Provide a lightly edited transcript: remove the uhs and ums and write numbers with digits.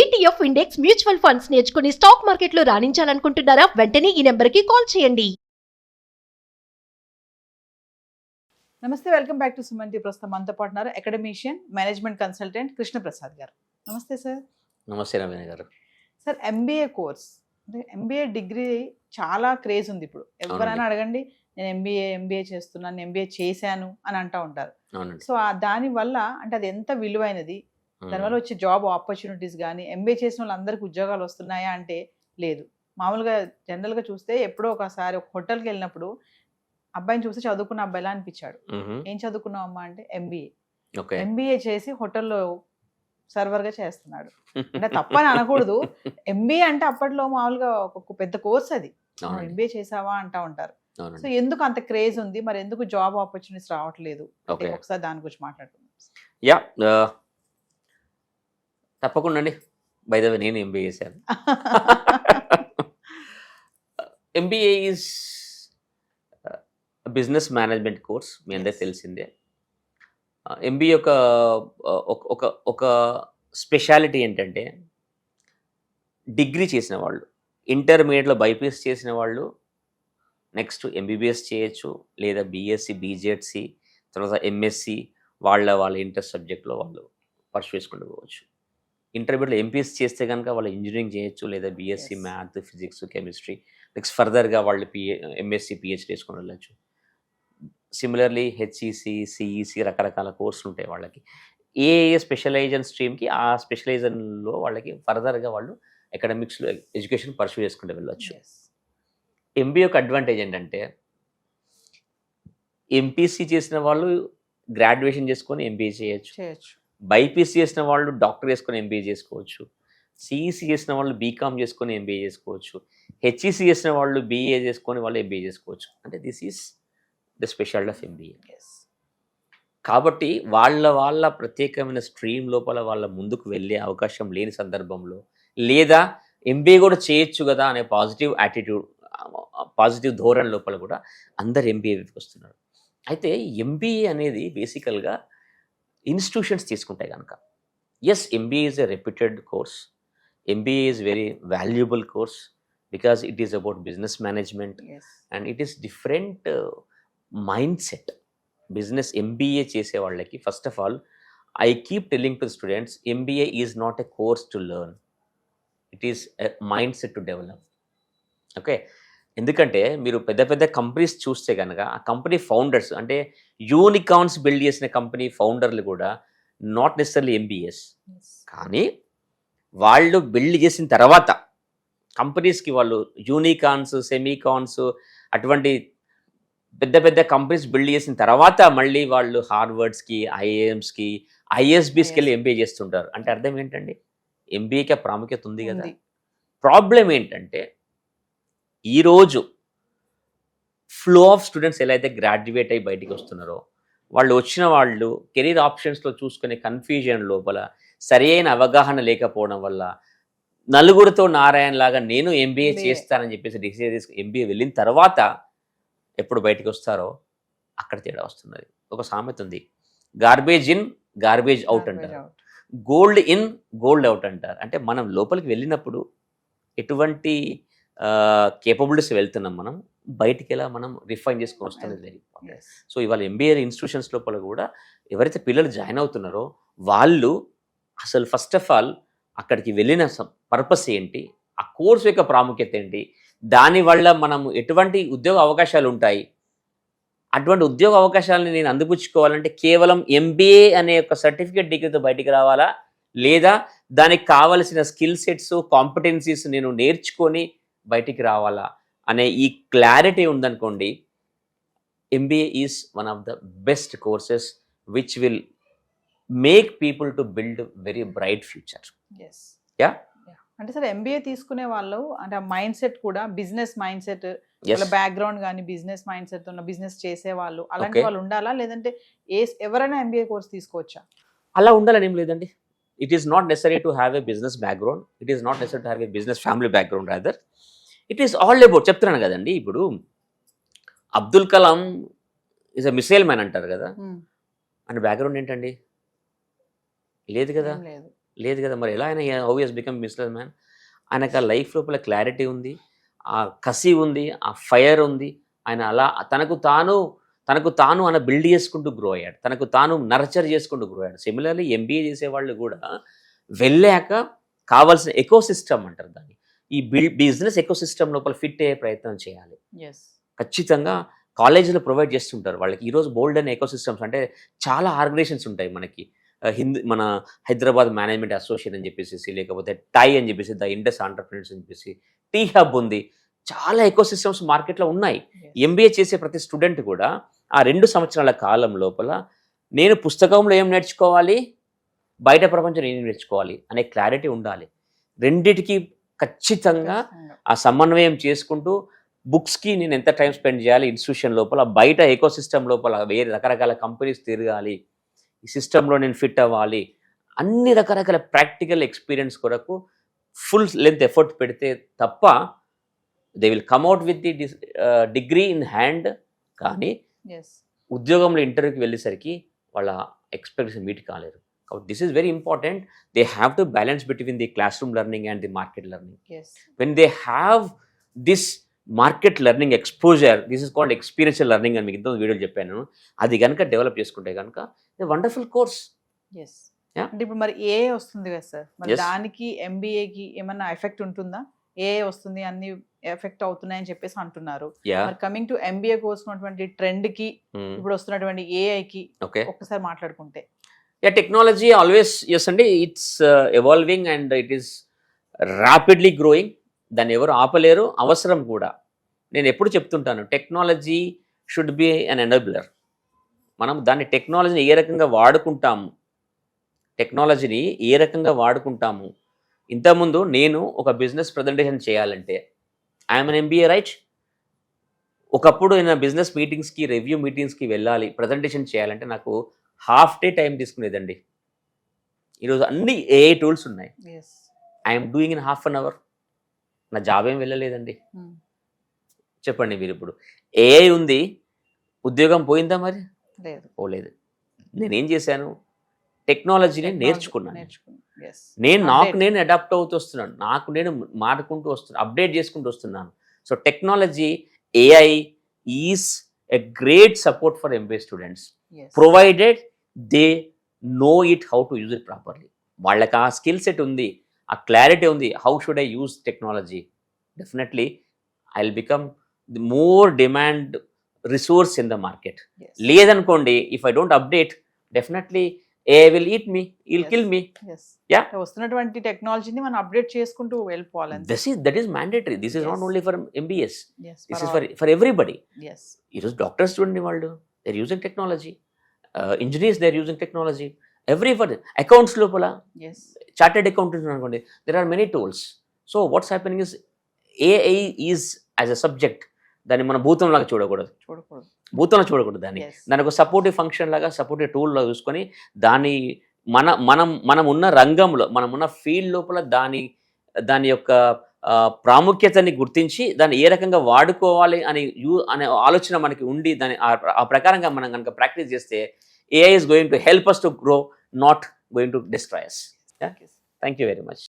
ETF index mutual funds నేర్చుకుని stock మార్కెట్లో రాణించాలనుకుంటున్నారా? వెంటనే ఈ నెంబర్కి కాల్ చేయండి. నమస్తే, welcome back to Suman TV. ప్రస్తుతం మనతో పాటు ఉన్నారు అకాడమిషియన్, మేనేజ్మెంట్ కన్సల్టెంట్ కృష్ణప్రసాద్ గారు. నమస్తే సార్. నమస్తే రమేష్ గారు. సార్, ఎంబీఏ కోర్స్ అంటే ఎంబీఏ డిగ్రీ చాలా క్రేజ్ ఉంది ఇప్పుడు. ఎవరైనా అడగండి, నేను ఎంబీఏ చేస్తున్నాను, ఎంబీఏ చేశాను అని అంటూ ఉంటారు. సో దానివల్ల అంటే అది ఎంత విలువైనది, దానివల్ల వచ్చే జాబ్ ఆపర్చునిటీస్ కానీ, ఎంబీఏ చేసిన వాళ్ళందరికీ ఉద్యోగాలు వస్తున్నాయా అంటే లేదు. మామూలుగా జనరల్గా చూస్తే ఎప్పుడో ఒకసారి ఒక హోటల్కి వెళ్ళినప్పుడు అబ్బాయిని చూస్తే చదువుకున్న అబ్బాయిలా అనిపించాడు. ఏం చదువుకున్నావు అమ్మా అంటే ఎంబీఏ. ఎంబీఏ చేసి హోటల్లో సర్వర్గా చేస్తున్నాడు. అంటే తప్పని అనకూడదు. ఎంబీఏ అంటే అప్పట్లో మామూలుగా ఒక పెద్ద కోర్స్ అది. ఎంబీఏ చేసావా అంటా ఉంటారు. సో ఎందుకు అంత క్రేజ్ ఉంది, మరి ఎందుకు జాబ్ ఆపర్చునిటీస్ రావట్లేదు, ఒకసారి దాని గురించి మాట్లాడుతున్నాం. యా, తప్పకుండా అండి. బై ద వే నేను ఎంబీఏ చేశాను. MBA is business management course, మీ అందరికి తెలిసిందే. ఎంబీఏ ఒక స్పెషాలిటీ ఏంటంటే, డిగ్రీ చేసిన వాళ్ళు, ఇంటర్మీడియట్లో బైపీఎస్ చేసిన వాళ్ళు నెక్స్ట్ ఎంబీబీఎస్ చేయొచ్చు, లేదా బీఎస్సీ, బీజెడ్సీ, తర్వాత ఎంఎస్సి వాళ్ళ ఇంట్రెస్ట్ సబ్జెక్ట్లో వాళ్ళు పర్సూ చేసుకుంటూ పోవచ్చు. ఇంటర్మీడియట్లో ఎంపీఎస్ చేస్తే కనుక వాళ్ళు ఇంజనీరింగ్ చేయొచ్చు, లేదా BSc math, physics, chemistry, next ఫర్దర్గా వాళ్ళు ఎంఎస్సీ, పిహెచ్డీ చేసుకొని వెళ్ళచ్చు. సిమిలర్లీ హెచ్ఈసి, సిఈసి రకరకాల కోర్సులు ఉంటాయి వాళ్ళకి. ఏ స్పెషలైజేషన్ స్ట్రీమ్కి ఆ స్పెషలైజేషన్లో వాళ్ళకి ఫర్దర్గా వాళ్ళు అకాడమిక్స్లో ఎడ్యుకేషన్ పర్సూ చేసుకుంటూ వెళ్ళొచ్చు. ఎంబీఏ యొక్క అడ్వాంటేజ్ ఏంటంటే, ఎంపీసీ చేసిన వాళ్ళు గ్రాడ్యుయేషన్ చేసుకొని ఎంబీఏ చేయొచ్చు, బైపీసీ చేసిన వాళ్ళు డాక్టర్ చేసుకొని ఎంబీఏ చేసుకోవచ్చు, సిఈసి చేసిన వాళ్ళు బీకామ్ చేసుకొని ఎంబీఏ చేసుకోవచ్చు, హెచ్ఈసి చేసిన వాళ్ళు బీఏ చేసుకొని వాళ్ళు ఎంబీఏ చేసుకోవచ్చు. అంటే this is the speciality of MBA. కాబట్టి వాళ్ళ ప్రత్యేకమైన స్ట్రీమ్ లోపల వాళ్ళ ముందుకు వెళ్ళే అవకాశం లేని సందర్భంలో, లేదా ఎంబీఏ కూడా చేయొచ్చు కదా అనే పాజిటివ్ యాటిట్యూడ్, పాజిటివ్ ధోరణి లోపల కూడా అందరు ఎంబీఏ వస్తున్నారు. అయితే ఎంబీఏ అనేది బేసికల్గా ఇన్స్టిట్యూషన్స్ తీసుకుంటాయి కనుక, yes, MBA is a reputed course. MBA is very valuable course because it is about business management and it is different mind set. Business MBA చేసే వాళ్ళకి first of all I keep telling to students, MBA is not a course to learn, it is a mind set to develop. Okay, ఎందుకంటే మీరు పెద్ద పెద్ద companies చూస్తే కనుక ఆ company founders, అంటే యూనికార్న్స్ బిల్డ్ చేసిన కంపెనీ ఫౌండర్లు కూడా నాట్ నెసెసరీ ఎంబీఏస్, కానీ వాళ్ళు బిల్డ్ చేసిన తర్వాత కంపెనీస్కి వాళ్ళు యూనికార్న్స్, సెమీకార్న్స్ అటువంటి పెద్ద పెద్ద కంపెనీస్ బిల్డ్ చేసిన తర్వాత మళ్ళీ వాళ్ళు హార్వర్డ్స్కి, ఐఐఎమ్స్కి, ఐఎస్బీస్కి వెళ్ళి ఎంబీఏ చేస్తుంటారు. అంటే అర్థం ఏంటండి, ఎంబీఏకి ప్రాముఖ్యత ఉంది కదా. ప్రాబ్లం ఏంటంటే, ఈరోజు ఫ్లో ఆఫ్ స్టూడెంట్స్ ఎలా అయితే గ్రాడ్యుయేట్ అయ్యి బయటికి వస్తున్నారో, వాళ్ళు వచ్చిన వాళ్ళు కెరీర్ ఆప్షన్స్లో చూసుకునే కన్ఫ్యూజన్ లోపల సరైన అవగాహన లేకపోవడం వల్ల నలుగురితో నారాయణ లాగా నేను ఎంబీఏ చేస్తానని చెప్పేసి డిసైడ్ చేసుకుని ఎంబీఏ వెళ్ళిన తర్వాత ఎప్పుడు బయటకు వస్తారో అక్కడ తేడా వస్తున్నది. ఒక సామెత ఉంది, గార్బేజ్ ఇన్ గార్బేజ్ అవుట్ అంటారు, గోల్డ్ ఇన్ గోల్డ్ అవుట్ అంటారు. అంటే మనం లోపలికి వెళ్ళినప్పుడు ఎటువంటి కేపబిలిటీస్ వెళ్తున్నాం, మనం బయటికి ఎలా మనం రిఫైన్ చేసుకొని వస్తున్నది వెరీ ఇంపార్టెంట్. సో ఇవాళ ఎంబీఏ ఇన్స్టిట్యూషన్స్ లోపల కూడా ఎవరైతే పిల్లలు జాయిన్ అవుతున్నారో వాళ్ళు అసలు ఫస్ట్ ఆఫ్ ఆల్ అక్కడికి వెళ్ళిన పర్పస్ ఏంటి, ఆ కోర్సు యొక్క ప్రాముఖ్యత ఏంటి, దానివల్ల మనం ఎటువంటి ఉద్యోగ అవకాశాలు ఉంటాయి, అటువంటి ఉద్యోగ అవకాశాలని నేను అందిపుచ్చుకోవాలంటే కేవలం ఎంబీఏ అనే ఒక సర్టిఫికేట్ డిగ్రీతో బయటికి రావాలా, లేదా దానికి కావలసిన స్కిల్ సెట్స్, కాంపిటెన్సీస్ నేను నేర్చుకొని బయటికి రావాలా అనే ఈ క్లారిటీ ఉందనుకోండి, MBA is one of the best courses which will make people to build very bright future. Yeah, అంటే సార్, ఎంబీఏ తీసుకునే వాళ్ళు అంటే ఆ మైండ్ సెట్ కూడా బిజినెస్ మైండ్ సెట్, వాళ్ళ బ్యాక్గ్రౌండ్ కానీ బిజినెస్ మైండ్ సెట్ ఉన్న బిజినెస్ చేసే వాళ్ళు అలాంటి వాళ్ళు ఉండాలా, లేదంటే ఎవరైనా ఎంబీఏ కోర్స్ తీసుకోవచ్చా? అలా ఉండాలని ఏం లేదండి. It is not necessary to have a business background, it is not necessary to have a business family background, rather it is all about. చెప్తున్నాను కదండి, ఇప్పుడు Abdul Kalam is a missile man అంటారు కదా, అంటే బ్యాక్గ్రౌండ్ ఏంటండి, లేదు కదా. లేదు కదా, మరి ఎలా ఆయన how he's become businessman? ఆయనకు ఆ లైఫ్ లోపల క్లారిటీ ఉంది, ఆ కసి ఉంది, ఆ ఫైర్ ఉంది. ఆయన అలా తనకు తాను ఆయన బిల్డ్ చేసుకుంటూ గ్రో అయ్యాడు, తనకు తాను నర్చర్ చేసుకుంటూ గ్రో అయ్యాడు. సిమిలర్లీ ఎంబీఏ చేసేవాళ్ళు కూడా వెళ్ళాక కావాల్సిన ఎకో సిస్టమ్ అంటారు దాన్ని, ఈ బిజినెస్ ఎకో సిస్టమ్ లోపల ఫిట్ అయ్యే ప్రయత్నం చేయాలి. ఖచ్చితంగా కాలేజీలో ప్రొవైడ్ చేస్తుంటారు వాళ్ళకి. ఈరోజు బోల్డ్ అండ్ ఎకో సిస్టమ్స్ అంటే చాలా ఆర్గనైజేషన్స్ ఉంటాయి మనకి. మన హైదరాబాద్ మేనేజ్మెంట్ అసోసియేషన్ అని చెప్పేసి, లేకపోతే టై అని చెప్పేసి, ద ఇండస్ ఆంటర్ప్రినర్స్ అని చెప్పేసి, టీ హబ్ ఉంది. చాలా ఎకో సిస్టమ్స్ మార్కెట్లో ఉన్నాయి. ఎంబీఏ చేసే ప్రతి స్టూడెంట్ కూడా ఆ 2 సంవత్సరాల కాలం లోపల నేను పుస్తకంలో ఏం నేర్చుకోవాలి, బయట ప్రపంచం ఏం నేర్చుకోవాలి అనే క్లారిటీ ఉండాలి. రెండిటికి ఖచ్చితంగా ఆ సమన్వయం చేసుకుంటూ బుక్స్కి నేను ఎంత టైం స్పెండ్ చేయాలి, ఇన్స్టిట్యూషన్ లోపల, బయట ఎకో సిస్టమ్ లోపల వేరే రకరకాల కంపెనీస్ తిరగాలి, ఈ సిస్టంలో నేను ఫిట్ అవ్వాలి, అన్ని రకరకాల ప్రాక్టికల్ ఎక్స్పీరియన్స్ కొరకు ఫుల్ లెంత్ ఎఫర్ట్ పెడితే తప్ప they will come out with the degree in hand. కానీ ఉద్యోగంలో ఇంటర్వ్యూకి వెళ్ళేసరికి వాళ్ళ ఎక్స్పెక్టేషన్ మీట్ కాలేరు. కాబట్టి this is very important. They have to balance between the classroom learning and the market learning. When they have this market learning exposure, this is called experiential learning అని మీకు ఇంత వీడియోలు చెప్పాను. అది కనుక develop చేసుకుంటే కనుక వండర్ఫుల్ కోర్స్. అంటే ఇప్పుడు మరి ఏ వస్తుంది కదా సార్, మరి దానికి ఎంబీఏకి ఏమన్నా ఎఫెక్ట్ ఉంటుందా? ఏ వస్తుంది, అన్ని ఎఫెక్ట్ అవుతున్నాయని చెప్పేసి అంటున్నారు. కమింగ్ టు ఎంబీఏ కోర్స్ ఉన్నటువంటి ట్రెండ్ కి ఇప్పుడు వస్తున్నటువంటి ఏఐకి ఒక్కసారి మాట్లాడుకుంటే. టెక్నాలజీ ఆల్వేస్ ఎస్ అండి, it's evolving and it is rapidly growing. దాన్ని ఎవరు ఆపలేరు, అవసరం కూడా. నేను ఎప్పుడు చెప్తుంటాను, technology should be an enabler. మనం దాన్ని టెక్నాలజీని ఏ రకంగా వాడుకుంటాము. ఇంతకుముందు నేను ఒక బిజినెస్ ప్రజెంటేషన్ చేయాలంటే ఐఎమ్ అన్ ఎంబీఏ రైట్. ఒకప్పుడు నేను బిజినెస్ మీటింగ్స్కి, రివ్యూ మీటింగ్స్కి వెళ్ళాలి, ప్రజెంటేషన్ చేయాలంటే నాకు హాఫ్ డే టైం తీసుకునేదండి. ఈరోజు అన్ని ఏఐ టూల్స్ ఉన్నాయి. I'm doing in half an hour. నా జాబ్ ఏం వెళ్ళలేదండి. చెప్పండి మీరు, ఇప్పుడు ఏఐ ఉంది, ఉద్యోగం పోయిందా? మరి పోలేదు. నేనేం చేశాను, టెక్నాలజీని నేర్చుకున్నాను. నేను అడాప్ట్ అవుతూ వస్తున్నాను, నేను మారుకుంటూ వస్తున్నాను, అప్డేట్ చేసుకుంటూ వస్తున్నాను. So technology, AI is a great support for MBA students, provided they know it how to use it properly. వాళ్ళకి ఆ స్కిల్ సెట్ ఉంది, ఆ క్లారిటీ ఉంది. How should I use technology? Definitely I will become the more demand resource in the market. లేదనుకోండి, if I don't update, definitely AI will eat me, he'll kill me. వస్తున్నటువంటి టెక్నాలజీని మనం update చేసుకుంటూ వెళ్ళిపోవాలి. That is mandatory. This is not only for MBS. This is for everybody. ఈరోజు doctors చూడండి, వాళ్ళు they're using technology. Engineers, they're using technology. Everybody. Accounts లోపల, chartered accountants అనుకోండి, there are many tools. So what's happening is AI is as a subject, దాన్ని మన భూతంలాగా చూడకూడదు. భూతంలో చూడకూడదు దాన్ని. దాని ఒక సపోర్టివ్ ఫంక్షన్ లాగా, సపోర్టివ్ టూల్ లాగా చూసుకొని దాన్ని మనం ఉన్న రంగంలో, మనం ఉన్న ఫీల్డ్ లోపల దాని యొక్క ప్రాముఖ్యతని గుర్తించి దాన్ని ఏ రకంగా వాడుకోవాలి అనే ఆలోచన మనకి ఉండి, ఆ ప్రకారంగా మనం కనుక ప్రాక్టీస్ చేస్తే AI is going to help us to grow, not going to destroy us. Thank you very much.